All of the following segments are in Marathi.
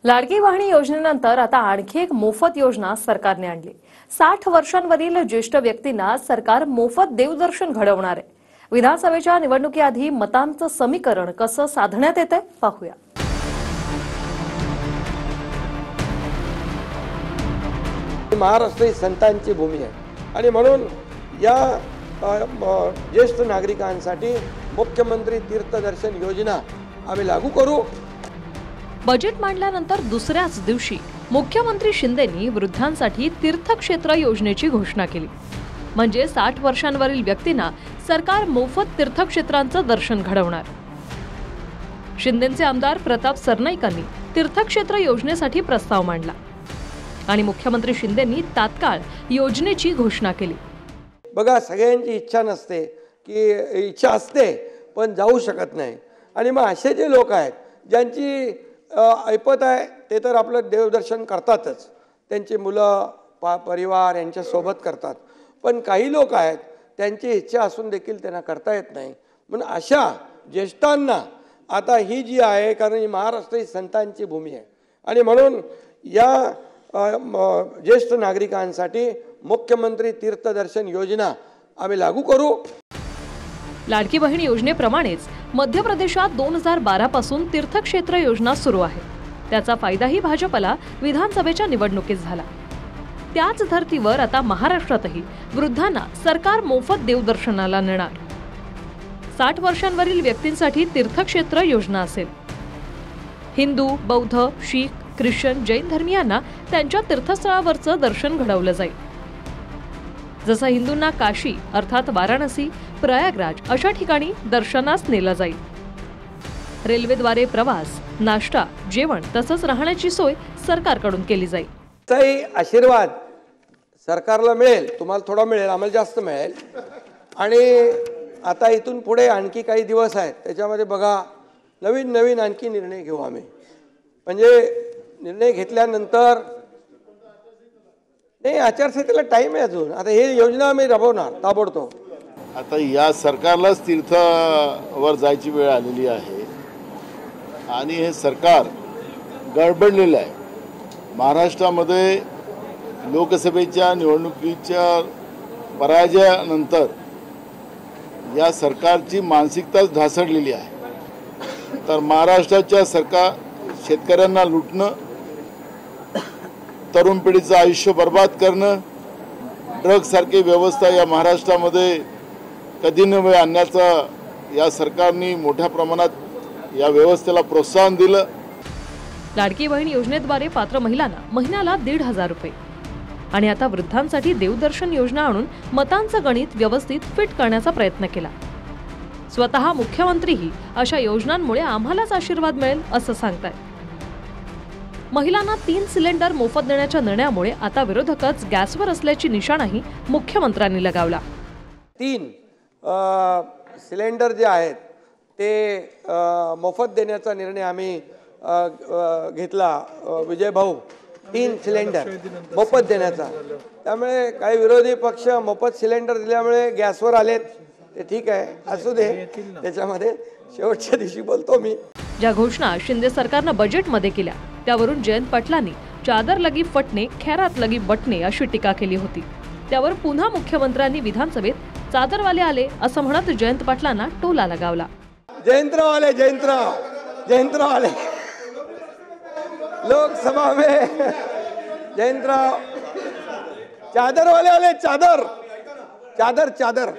लाडकी बहीण योजनेनंतर आता आणखी एक मोफत योजना सरकारने आणली। 60 वर्षांवरील ज्येष्ठ व्यक्तींना सरकार मोफत देवदर्शन घडवणार आहे। विधानसभेच्या निवडणुकीआधी मतांचं समीकरण कसं साधण्यात येते पाहूया। महाराष्ट्र ही संतांची भूमी आहे आणि म्हणून या ज्येष्ठ नागरिकांसाठी मुख्यमंत्री तीर्थदर्शन योजना आम्ही लागू करू। बजेट मांडल्यानंतर दुसऱ्याच दिवशी मुख्यमंत्री शिंदेंनी वृद्धांसाठी तीर्थक्षेत्र योजनेची घोषणा केली। म्हणजे 60 वर्षांवरील व्यक्तींना सरकार मोफत तीर्थक्षेत्रांचं दर्शन घडवणार। शिंदेंचे आमदार प्रताप सरनाईकांनी तीर्थक्षेत्र योजनेसाठी प्रस्ताव मांडला आणि मुख्यमंत्री शिंदेंनी तात्काळ योजनेची घोषणा केली। बघा, सगळ्यांची इच्छा नसते की इच्छा असते पण जाऊ शकत नाही, आणि मग असे जे लोक आहेत ज्यांची ऐपत आहे ते तर आपलं देवदर्शन करतातच, त्यांची मुलं परिवार यांच्या सोबत करतात, पण काही लोक आहेत त्यांची इच्छा असून देखील त्यांना करता येत नाही। म्हणून अशा ज्येष्ठांना आता ही जी आहे, कारण ही महाराष्ट्र ही संतांची भूमी आहे आणि म्हणून या ज्येष्ठ नागरिकांसाठी मुख्यमंत्री तीर्थदर्शन योजना आम्ही लागू करू। लाडकी बहीण योजनेप्रमाणेच मध्य प्रदेशात 2012 पासून तीर्थक्षेत्र योजना सुरू आहे। त्याचा फायदाही भाजपला विधानसभेच्या निवडणुकीत झाला। त्याच धर्तीवर आता महाराष्ट्रातही वृद्धांना सरकार मोफत देवदर्शनाला नेणार। 60 वर्षांवरील व्यक्तींसाठी तीर्थक्षेत्र योजना असेल। हिंदू, बौद्ध, शीख, ख्रिश्चन, जैन धर्मीयांना त्यांच्या तीर्थस्थळावरचं दर्शन घडवलं जाईल। जसं हिंदूंना काशी अर्थात वाराणसी, प्रयागराज अशा ठिकाणी दर्शनास नेलं जाईल। रेल्वेद्वारे प्रवास, नाश्ता, जेवण तसंच राहण्याची सोय सरकारकडून केली जाईल। ताई, आशीर्वाद सरकारला मिळेल, तुम्हाला थोडा मिळेल, आम्हाला जास्त मिळेल। आणि आता इथून पुढे आणखी काही दिवस आहेत, त्याच्यामध्ये बघा नवीन नवीन आणखी निर्णय घेऊ आम्ही। म्हणजे निर्णय घेतल्यानंतर नाही, आचारसंहितेला टाइम आहे अजून। आता हे योजना आम्ही राबवणार ताबडतोब। आता या सरकारलाच तीर्थावर जायची वेळ आलेली आहे आणि हे सरकार गडबडलेलं आहे। महाराष्ट्रामध्ये लोकसभेच्या निवडणुकीच्या पराजयानंतर या सरकारची मानसिकताच ढासळलेली आहे। तर महाराष्ट्राच्या शेतकऱ्यांना लुटणं, तरुण पिढीचं आयुष्य बर्बाद करणं, ड्रग्ज सारखी व्यवस्था या महाराष्ट्रामध्ये कधी न वेळ आणण्याचा या सरकारने मोठ्या प्रमाणात या व्यवस्थेला प्रोत्साहन दिलं। लाडकी बहीण योजनेद्वारे पात्र महिलांना महिन्याला 1,500 रुपये आणि आता वृद्धांसाठी देवदर्शन योजना आणून मतांचं गणित व्यवस्थित फिट करण्याचा प्रयत्न केला। स्वतः मुख्यमंत्रीही अशा योजनांमुळे आम्हालाच आशीर्वाद मिळेल असं सांगतायत। महिलांना 3 सिलेंडर मोफत देण्याच्या निर्णयामुळे आता विरोधकच गॅसवर असल्याची निशाणाही मुख्यमंत्र्यांनी लगावला। 3 सिलेंडर जे आहेत ते मोफत देण्याचा निर्णय आम्ही घेतला। विजय भाऊ, 3 सिलेंडर मोफत देण्याचा। त्यामुळे काही विरोधी पक्ष मोफत सिलेंडर दिल्यामुळे गॅसवर आलेत, ते ठीक आहे, असू दे, त्याच्यामध्ये शेवटच्या दिवशी बोलतो मी। ज्या घोषणा शिंदे सरकारनं बजेटमध्ये केल्या त्यावरून जयंत पाटलांनी चादर लगी फटणे, खैरात लगी बटणे अशी टीका केली होती। त्यावर पुन्हा मुख्यमंत्र्यांनी विधानसभेत चादरवाले आले असं म्हणत जयंत पाटलांना टोला लगावला। जयंतराव आले, जयंतराव आले लोकसभा में, जयंतराव चादर वाले आले, चादर चादर चादर।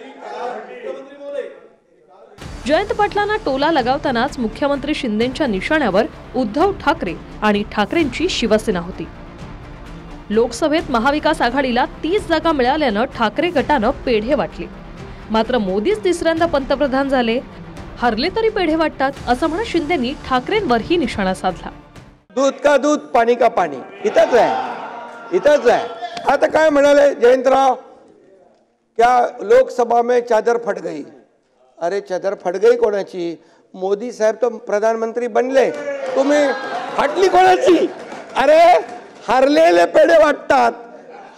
जयंत पाटलांना टोला लगावतानाच मुख्यमंत्री शिंदेंच्या निशाण्यावर उद्धव ठाकरे आणि ठाकरेंची शिवसेना होती। लोकसभेत महाविकास आघाडीला 30 जागा मिळाल्यानं ठाकरे गटानं पेढे वाटले। मात्र मोदीच तिसऱ्यांदा पंतप्रधान झाले, हरले तरी पेढे वाटतात असं म्हणत शिंदेंनी ठाकरेंवरही निशाणा साधला। दूध का दूध, पाणी का पाणी, इथंच आहे, इथंच आहे। आता काय म्हणाले जयंतराव, क्या लोकसभा में चादर फट गई? अरे चादर फट गई कोणाची? मोदी साहेब तो प्रधानमंत्री बनले, तुम्ही फाटली कोणाची? अरे हरलेले पेढे वाटतात,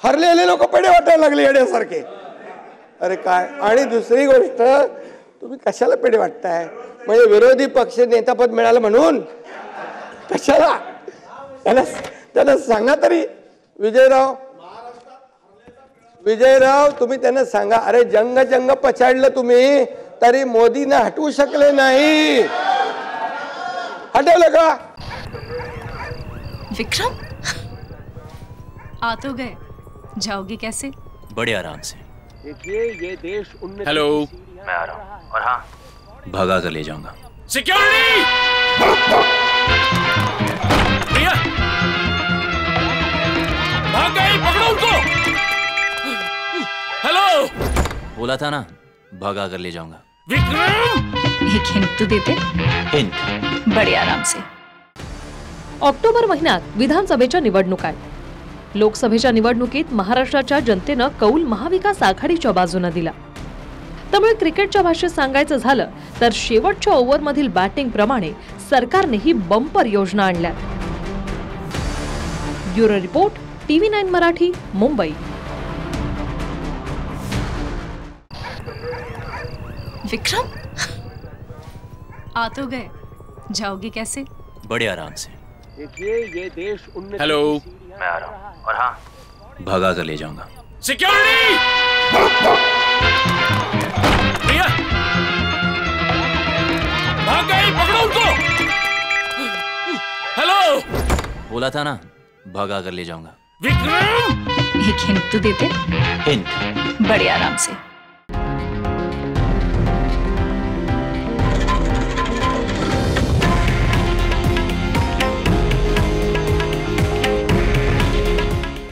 हरलेले लोक पेढे वाटायला लागले येण्यासारखे। अरे काय, आणि दुसरी गोष्ट, तुम्ही कशाला पेढे वाटताय? म्हणजे विरोधी पक्ष नेतापद मिळालं म्हणून कशाला? त्यांना सांगा तरी. विजयराव तुम्ही त्यांना सांगा, अरे जंग पछाडलं तुम्ही तरी मोदींना हटवू शकले नाही. हटवलं का? विक्रम आ तो गए, जाओगे कैसे? बड़े आराम से. देखिए ये देश हेलो, मैं आ रहा हूँ. और हाँ, भगा कर ले जाऊंगा. सिक्योरिटी! भैया, भाग गए, पकड़ो उनको. हेलो, बोला था ना, भगा कर ले जाऊंगा. विक्रम! एक हिंट तो देते. हिंट. बड़े आराम से. ऑक्टोबर महिन्यात विधानसभेच्या निवडणुका आहेत. लोकसभेच्या निवडणुकीत महाराष्ट्राच्या जनतेनं कौल महाविकास आघाडीच्या बाजूने दिला. त्यामुळे क्रिकेटच्या भाषेत सांगायचं झालं तर शेवटच्या ओव्हरमधील बॅटिंग प्रमाणे सरकारनेही बंपर योजना आणल्या. Bureau report, TV9 Marathi, Mumbai. Vikram आ तो गए, जाओगे कैसे? बड़े आराम से. देखिए ये देश हेलो, मैं आ रहा हूँ. और हाँ, भगा कर ले जाऊंगा. सिक्योरिटी! भैया, भाग गए, पकड़ो उनको. हेलो, बोला था ना, भगा कर ले जाऊंगा. विक्रम! एक हिंट तो देते. हिंट. बड़े आराम से.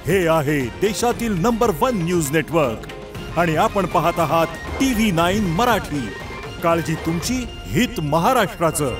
हे आहे देशातील नंबर 1 न्यूज नेटवर्क आणि आपण पाहत आहात TV9 मराठी. काळजी तुमची, हित महाराष्ट्राचं.